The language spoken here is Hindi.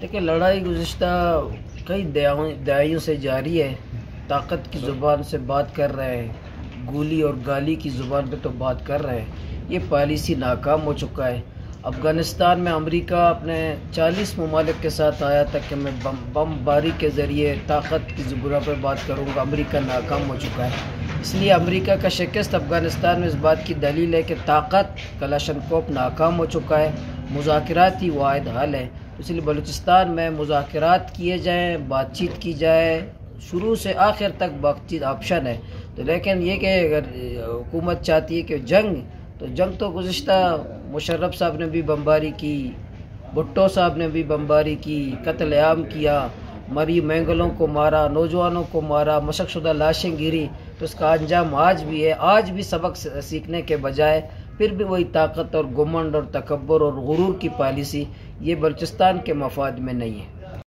देखिए, लड़ाई गुज़िश्ता कई दहाइयों से जारी है। ताकत की ज़ुबान से बात कर रहे हैं, गोली और गाली की ज़ुबान पे तो बात कर रहे हैं। ये पॉलिसी नाकाम हो चुका है। अफ़गानिस्तान में अमेरिका अपने 40 ममालिक के साथ आया था कि मैं बमबारी के ज़रिए ताकत की ज़ुबान पर बात करूँगा। अमेरिका नाकाम हो चुका है। इसलिए अमेरिका का शिकस्त अफ़गानिस्तान में इस बात की दलील है कि ताकत कलाशनकोव नाकाम हो चुका है। मुज़ाकरात ही वाहिद हल है। इसलिए बलूचिस्तान में मुज़ाकरात किए जाएँ, बातचीत की जाए, शुरू से आखिर तक बातचीत ऑप्शन है। तो लेकिन ये कि अगर हुकूमत चाहती है कि जंग तो गुज़िश्ता मुशर्रफ साहब ने भी बमबारी की, भुट्टो साहब ने भी बमबारी की, कत्लेआम किया, मरी मैंगलों को मारा, नौजवानों को मारा, मशक़शुदा लाशें गिरी। तो इसका अंजाम आज भी है। आज भी सबक सीखने के बजाय फिर भी वही ताकत और घुमंड और तकब्बुर और गुरूर की पॉलिसी, ये बलूचिस्तान के मफाद में नहीं है।